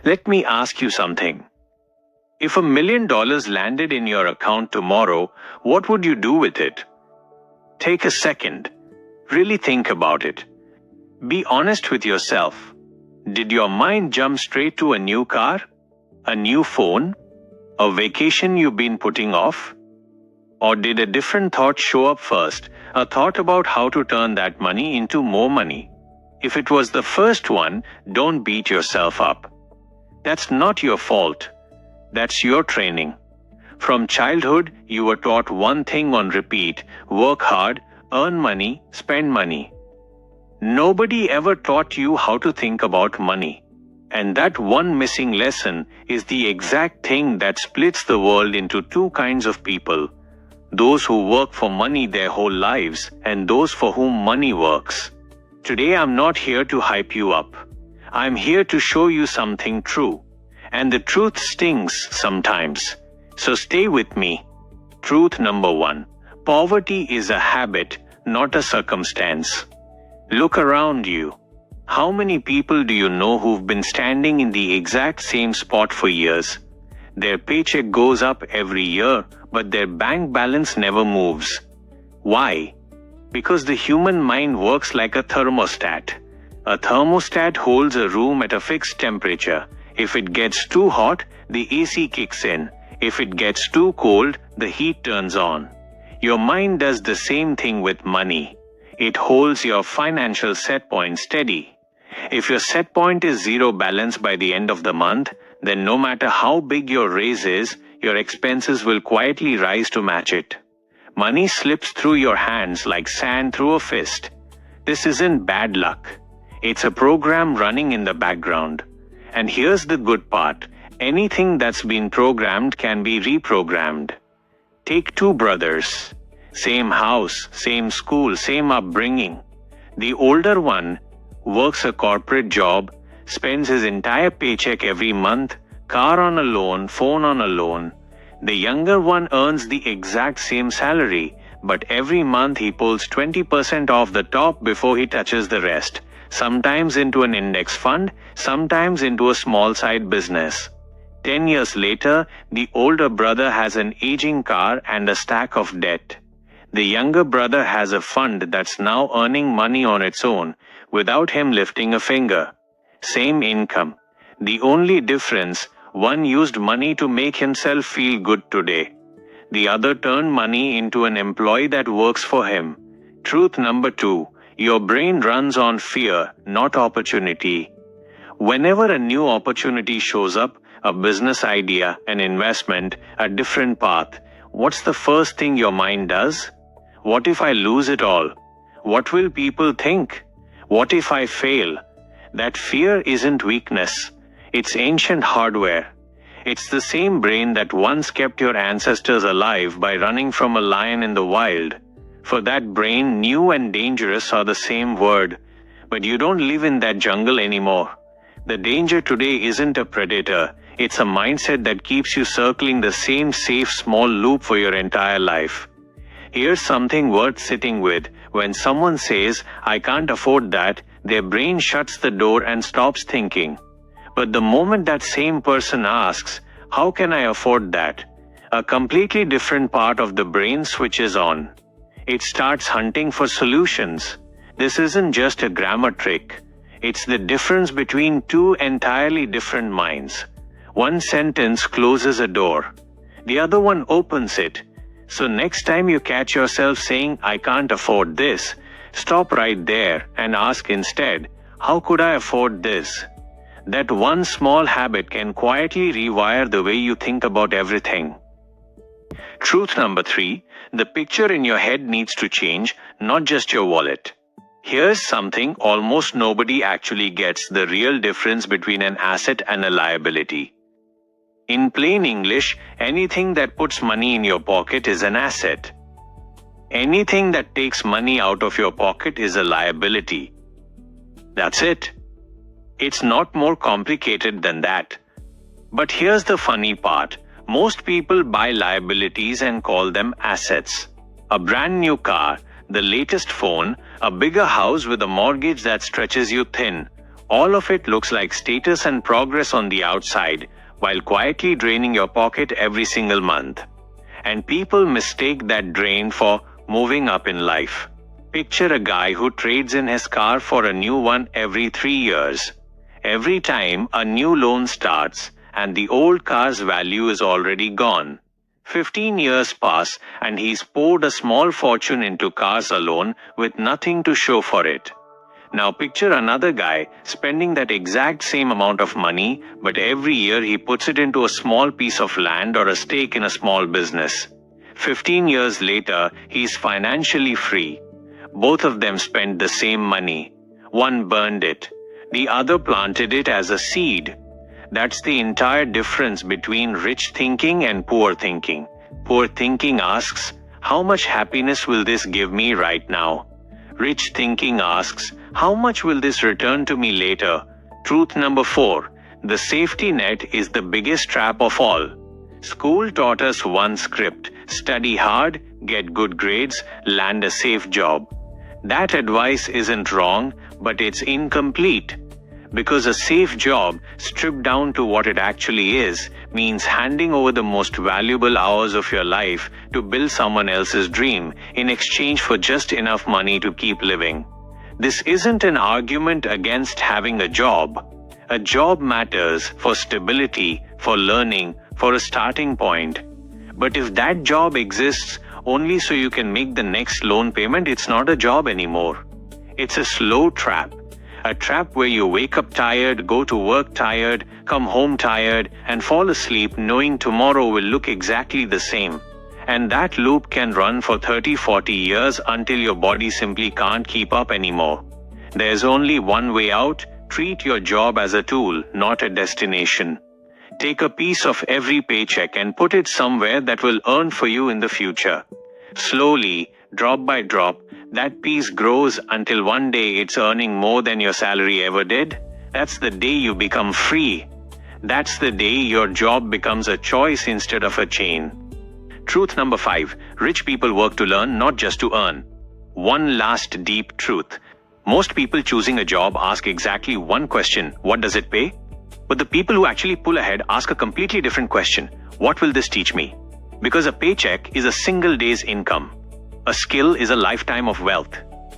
Let me ask you something. If $1 million landed in your account tomorrow, what would you do with it? Take a second. Really think about it. Be honest with yourself. Did your mind jump straight to a new car? A new phone? A vacation you've been putting off? Or did a different thought show up first, a thought about how to turn that money into more money? If it was the first one, don't beat yourself up. That's not your fault. That's your training. From childhood, you were taught one thing on repeat: work hard, earn money, spend money. Nobody ever taught you how to think about money. And that one missing lesson is the exact thing that splits the world into two kinds of people: those who work for money their whole lives and those for whom money works. Today I'm not here to hype you up. I'm here to show you something true. And the truth stings sometimes. So stay with me. Truth number 1. Poverty is a habit, not a circumstance. Look around you. How many people do you know who've been standing in the exact same spot for years? Their paycheck goes up every year, but their bank balance never moves. Why? Because the human mind works like a thermostat. A thermostat holds a room at a fixed temperature. If it gets too hot, the AC kicks in. If it gets too cold, the heat turns on. Your mind does the same thing with money. It holds your financial set point steady. If your set point is zero balance by the end of the month, then no matter how big your raise is, your expenses will quietly rise to match it. Money slips through your hands like sand through a fist. This isn't bad luck. It's a program running in the background. And here's the good part. Anything that's been programmed can be reprogrammed. Take two brothers. Same house, same school, same upbringing. The older one works a corporate job, spends his entire paycheck every month, car on a loan, phone on a loan. The younger one earns the exact same salary, but every month he pulls 20% off the top before he touches the rest. Sometimes into an index fund, sometimes into a small side business. 10 years later, the older brother has an aging car and a stack of debt. The younger brother has a fund that's now earning money on its own, without him lifting a finger. Same income. The only difference, one used money to make himself feel good today. The other turned money into an employee that works for him. Truth number 2. Your brain runs on fear, not opportunity. Whenever a new opportunity shows up, a business idea, an investment, a different path, what's the first thing your mind does? What if I lose it all? What will people think? What if I fail? That fear isn't weakness. It's ancient hardware. It's the same brain that once kept your ancestors alive by running from a lion in the wild. For that brain, new and dangerous are the same word. But you don't live in that jungle anymore. The danger today isn't a predator. It's a mindset that keeps you circling the same safe small loop for your entire life. Here's something worth sitting with. When someone says, "I can't afford that," their brain shuts the door and stops thinking. But the moment that same person asks, "How can I afford that?" a completely different part of the brain switches on. It starts hunting for solutions. This isn't just a grammar trick. It's the difference between two entirely different minds. One sentence closes a door. The other one opens it. So next time you catch yourself saying, "I can't afford this," stop right there and ask instead, "How could I afford this?" That one small habit can quietly rewire the way you think about everything. Truth number 3, the picture in your head needs to change, not just your wallet. Here's something almost nobody actually gets: the real difference between an asset and a liability. In plain English, anything that puts money in your pocket is an asset. Anything that takes money out of your pocket is a liability. That's it. It's not more complicated than that. But here's the funny part. Most people buy liabilities and call them assets. A brand new car, the latest phone, a bigger house with a mortgage that stretches you thin. All of it looks like status and progress on the outside, while quietly draining your pocket every single month. And people mistake that drain for moving up in life. Picture a guy who trades in his car for a new one every 3 years. Every time a new loan starts, and the old car's value is already gone. 15 years pass, and he's poured a small fortune into cars alone with nothing to show for it. Now picture another guy spending that exact same amount of money, but every year he puts it into a small piece of land or a stake in a small business. 15 years later, he's financially free. Both of them spent the same money. One burned it. The other planted it as a seed. That's the entire difference between rich thinking and poor thinking. Poor thinking asks, how much happiness will this give me right now? Rich thinking asks, how much will this return to me later? Truth number 4. The safety net is the biggest trap of all. School taught us one script: study hard, get good grades, land a safe job. That advice isn't wrong, but it's incomplete. Because a safe job, stripped down to what it actually is, means handing over the most valuable hours of your life to build someone else's dream in exchange for just enough money to keep living. This isn't an argument against having a job. A job matters for stability, for learning, for a starting point. But if that job exists only so you can make the next loan payment, it's not a job anymore. It's a slow trap. A trap where you wake up tired, go to work tired, come home tired, and fall asleep knowing tomorrow will look exactly the same. And that loop can run for 30-40 years until your body simply can't keep up anymore. There's only one way out. Treat your job as a tool, not a destination. Take a piece of every paycheck and put it somewhere that will earn for you in the future. Slowly, drop by drop, that piece grows until one day it's earning more than your salary ever did. That's the day you become free. That's the day your job becomes a choice instead of a chain. Truth number 5. Rich people work to learn, not just to earn. One last deep truth. Most people choosing a job ask exactly one question: what does it pay? But the people who actually pull ahead ask a completely different question: what will this teach me? Because a paycheck is a single day's income. A skill is a lifetime of wealth.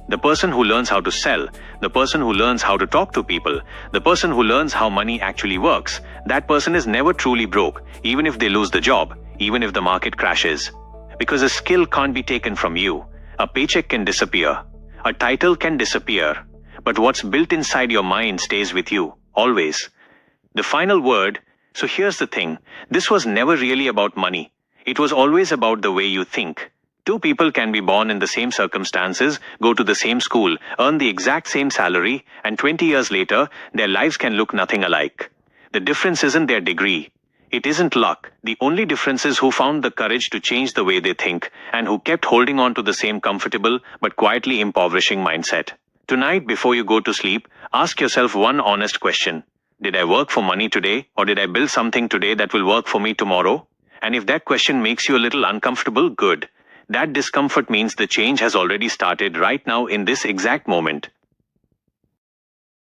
The person who learns how to sell, the person who learns how to talk to people, the person who learns how money actually works, that person is never truly broke, even if they lose the job, even if the market crashes. Because a skill can't be taken from you. A paycheck can disappear. A title can disappear. But what's built inside your mind stays with you, always. The final word. So here's the thing. This was never really about money. It was always about the way you think. Two people can be born in the same circumstances, go to the same school, earn the exact same salary, and 20 years later, their lives can look nothing alike. The difference isn't their degree. It isn't luck. The only difference is who found the courage to change the way they think, and who kept holding on to the same comfortable but quietly impoverishing mindset. Tonight, before you go to sleep, ask yourself one honest question. Did I work for money today, or did I build something today that will work for me tomorrow? And if that question makes you a little uncomfortable, good. That discomfort means the change has already started right now in this exact moment.